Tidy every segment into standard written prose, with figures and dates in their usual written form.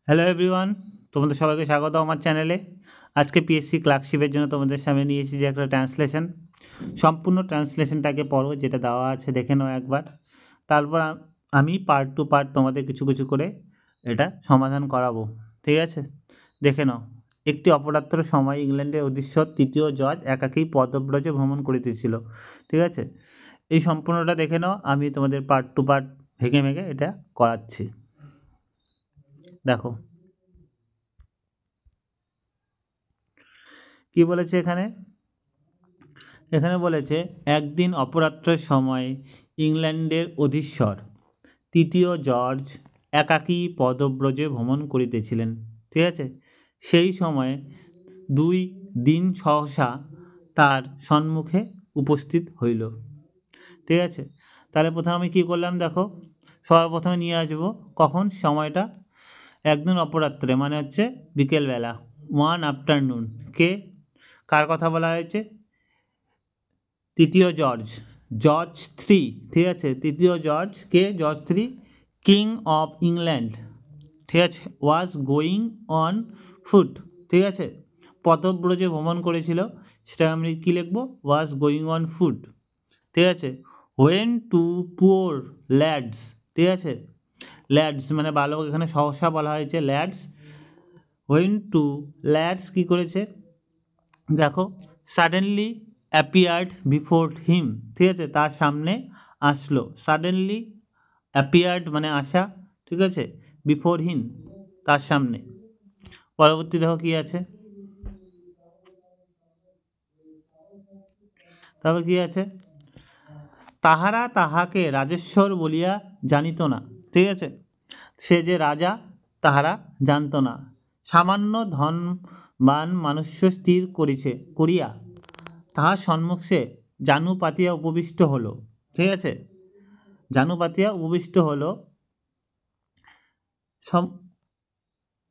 Hello everyone, তোমাদের সবাইকে স্বাগত আমার চ্যানেলে। আজকে পিএসসি ক্লার্কশিপের জন্য তোমাদের সামনে নিয়ে এসেছি একটা ট্রান্সলেশন। সম্পূর্ণ ট্রান্সলেশনটাকে পড়ো, যেটা দেওয়া আছে দেখে নাও একবার। তারপর আমি পার্ট টু পার্ট তোমাদের কিছু কিছু করে এটা সমাধান করাবো, ঠিক আছে? দেখে নাও। একটি অপরাত্র সময় ইংল্যান্ডের অধীশ্বর তৃতীয় জজ একাকী পদব্রজে ভ্রমণ করিতেছিল, ঠিক আছে? এই সম্পূর্ণটা দেখে নাও, আমি তোমাদের পার্ট টু পার্ট ভেঙে ভেঙে এটা করাচ্ছি। দেখো কি বলেছে এখানে। এখানে বলেছে একদিন অপরাত্রের সময় ইংল্যান্ডের অধীশ্বর তৃতীয় জর্জ একাকী পদব্রজে ভ্রমণ করিতেছিলেন, ঠিক আছে? সেই সময়ে দুই দিন সহসা তার সম্মুখে উপস্থিত হইল, ঠিক আছে? তাহলে প্রথমে আমি কী করলাম দেখো, সবার প্রথমে নিয়ে আসবো কখন সময়টা। একদিন অপরাত্রে মানে হচ্ছে বিকেলবেলা, ওয়ান আফটারনুন। কে, কার কথা বলা হয়েছে? তৃতীয় জর্জ, জর্জ থ্রি, ঠিক আছে? তৃতীয় George K? George three, king of England, ঠিক আছে? ওয়াজ গোয়িং অন ফুট, ঠিক আছে? পদব্রজে ভ্রমণ করেছিল, সেটা আমি কী লিখবো? ওয়াজ গোয়িং অন ফুট, ঠিক আছে? হোয়েন টু পুওর ল্যাডস, ঠিক আছে? ল্যাডস মানে বালক, এখানে সহসা বলা হয়েছে ল্যাডস। হোয়েন টু ল্যাডস কী করেছে দেখো, সাডেনলি অ্যাপিয়ার্ড বিফোর হিম, ঠিক আছে? তার সামনে আসলো। সাডেনলি অ্যাপিয়ার্ড মানে আসা, ঠিক আছে? বিফোর হিম তার সামনে। পরবর্তী দেখো কী আছে, তবে কী আছে? তাহারা তাহাকে রাজেশ্বর বলিয়া জানিত না, ঠিক আছে? সে যে রাজা তাহারা জানত না। সামান্য ধনবান মানুষ্য স্থির করিয়া তাহার সম্মুখে জানু পাতিয়া উপবিষ্ট হলো, ঠিক আছে? জানু পাতিয়া উপবিষ্ট হলো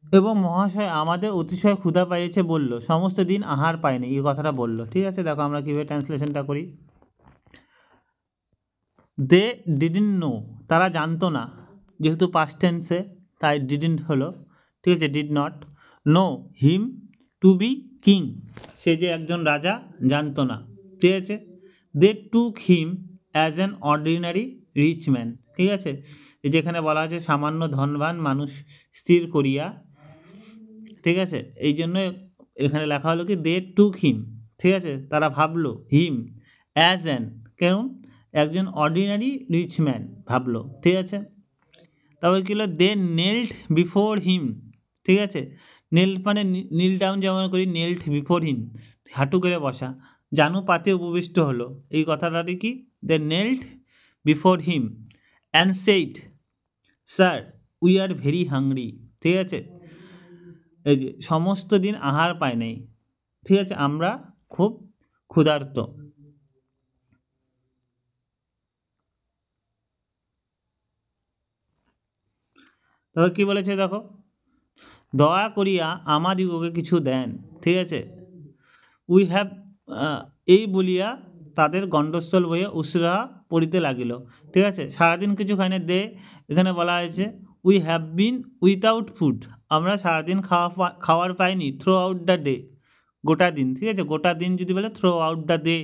এবং মহাশয় আমাদের অতিশয় ক্ষুধা পাইয়েছে বলল, সমস্ত দিন আহার পায়নি, এই কথাটা বলল, ঠিক আছে? দেখো আমরা কীভাবে ট্রান্সলেশনটা করি। দে ডিডন্ট নো, তারা জানতো না, যেহেতু পাস্ট টেন্সে তাই ডিডন্ট হলো, ঠিক আছে? Did not know him to be king, সে যে একজন রাজা জানতো না, ঠিক আছে? They took him as an ordinary rich man, ঠিক আছে? এই যেখানে বলা আছে সামান্য ধনবান মানুষ স্থির করিয়া, ঠিক আছে? এই জন্য এখানে লেখা হলো কি দে টুক হিম, ঠিক আছে? তারা ভাবলো হিম অ্যাজ অ্যান, কেমন? একজন অর্ডিনারি রিচ ম্যান ভাবলো, ঠিক আছে? তারপরে কী হলো? দে নেল্ট বিফোর হিম, ঠিক আছে? নেল্ট মানে নীল ডাউন যেমন করি, নেল্ট বিফোর হিম হাঁটু করে বসা। জানু পাতে উপবিষ্ট হলো, এই কথাটাটি কি? They knelt before him and said sir we are very hungry, ঠিক আছে? এই যে সমস্ত দিন আহার পায় নাই, ঠিক আছে? আমরা খুব ক্ষুধার্ত। তবে কী বলেছে দেখো, দয়া করিয়া আমাদিগকে কিছু দেন, ঠিক আছে? উই হ্যাভ, এই বলিয়া তাদের গণ্ডস্থল বইয়ে উসরাহা পড়িতে লাগিল, ঠিক আছে? সারাদিন কিছু খাই না, দে এখানে বলা হয়েছে we have been without food, আমরা সারাদিন খাওয়ার পাইনি। থ্রো আউট দ্য ডে, গোটা দিন, ঠিক আছে? গোটা দিন যদি বলে throughout the day,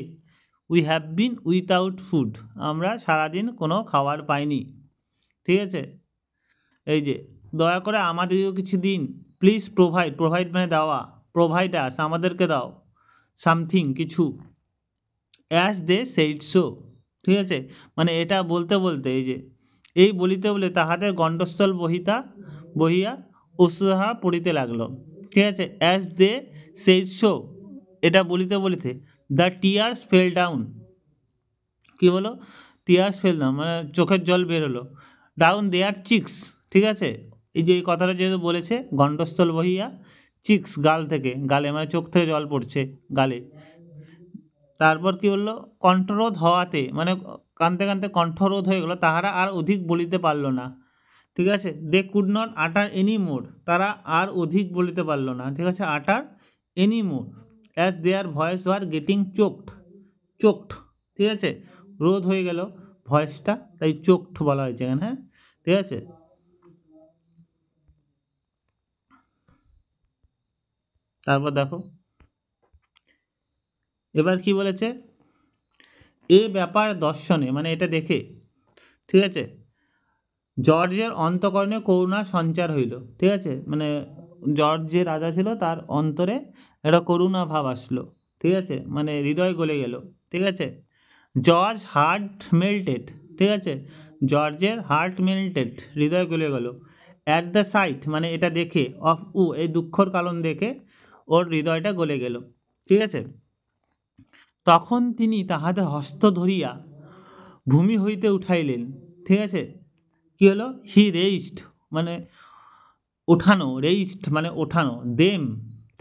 we have been without food, আমরা সারাদিন কোনো খাবার পাইনি, ঠিক আছে? এই যে দয়া করে আমাদেরকেও কিছু দিন, প্লিজ প্রোভাইড, প্রোভাইড মানে দেওয়া, প্রোভাইড আস আমাদেরকে দাও, সামথিং কিছু, অ্যাজ দে সেইড সো, ঠিক আছে? মানে এটা বলতে বলতে এই যে এই বলিতে বলে তাহাদের গণ্ডস্থল বহিয়া অশ্রুধারা পড়িতে লাগলো, ঠিক আছে? অ্যাজ দে সেইড সো, এটা বলিতে বলিতে দ্য টিয়ার্স ফেল ডাউন, কী বলো? টিয়ার্স ফেল ডাউন মানে চোখের জল বের হলো, ডাউন দেয়ার চিক্স, ঠিক আছে? এই যে এই কথাটা যেহেতু বলেছে গণ্ডস্থল বহিয়া, চিক্স গাল থেকে, গালে মানে চোখ থেকে জল পড়ছে গালে। তারপর কি বললো? কণ্ঠরোধ হওয়াতে মানে কাঁদতে কাঁদতে কণ্ঠরোধ হয়ে গেলো, তাহারা আর অধিক বলিতে পারল না, ঠিক আছে? They could not utter any more, তারা আর অধিক বলিতে পারল না, ঠিক আছে? Utter any more as their voice were getting choked, ঠিক আছে? রোধ হয়ে গেল ভয়েসটা, তাই চোকড বলা হয়েছে এখানে, হ্যাঁ, ঠিক আছে? তারপর দেখো এবার কি বলেছে, এ ব্যাপার দর্শনে মানে এটা দেখে, ঠিক আছে, জর্জের অন্তঃকরণে করুণার সঞ্চার হইল। ঠিক আছে, মানে জর্জ যে রাজা ছিল তার অন্তরে একটা করুণা ভাব আসলো। ঠিক আছে, মানে হৃদয় গলে গেল। ঠিক আছে, জর্জ হার্ট মেল্টেড। ঠিক আছে, জর্জের হার্ট মেল্টেড, হৃদয় গলে গেল। অ্যাট দ্য সাইট মানে এটা দেখে, অফ এই দুঃখর কারণ দেখে ওর হৃদয়টা গলে গেল। ঠিক আছে, তখন তিনি তাহাদের হস্ত ধরিয়া ভূমি হইতে উঠাইলেন। ঠিক আছে, কি হলো, হি রেইজড মানে ওঠানো, রেইজড মানে ওঠানো, দেম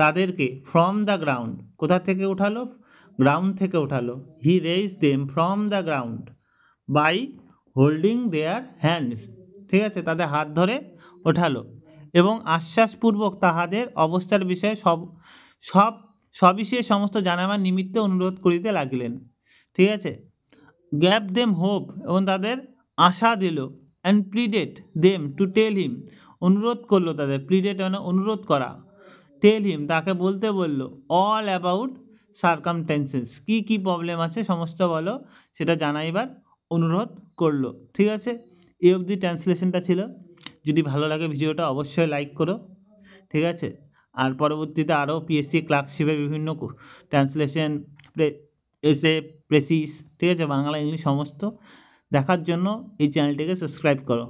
তাদেরকে, ফ্রম দ্য গ্রাউন্ড, কোথা থেকে উঠালো, গ্রাউন্ড থেকে উঠালো। He raise them from the ground by holding their hands. ঠিক আছে, তাদের হাত ধরে ওঠালো এবং আশ্বাসপূর্বক তাহাদের অবস্থার বিষয়ে সব সবিষয়ে সমস্ত জানাবার নিমিত্তে অনুরোধ করিতে লাগিলেন। ঠিক আছে, গ্যাভ দেম হোপ এবং তাদের আশা দিল, and pleaded them to tell him, অনুরোধ করলো তাদের, প্লিডেড মানে অনুরোধ করা, টেল হিম তাকে বলতে বললো, অল অ্যাবাউট সার্কামটেন্সেস, কী কী প্রবলেম আছে সমস্ত বলো, সেটা জানাইবার অনুরোধ করলো। ঠিক আছে, এই অবধি ট্রান্সলেশনটা ছিল। যদি ভালো লাগে ভিডিওটা অবশ্যই লাইক করো। ঠিক আছে, আর পরবর্তীতে আরও পিএসসি ক্লার্কশিপের বিভিন্ন ট্রান্সলেশন, এসে প্রেসিস, ঠিক আছে, বাংলা ইংলিশ সমস্ত দেখার জন্য এই চ্যানেলটিকে সাবস্ক্রাইব করো।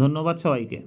ধন্যবাদ সবাইকে।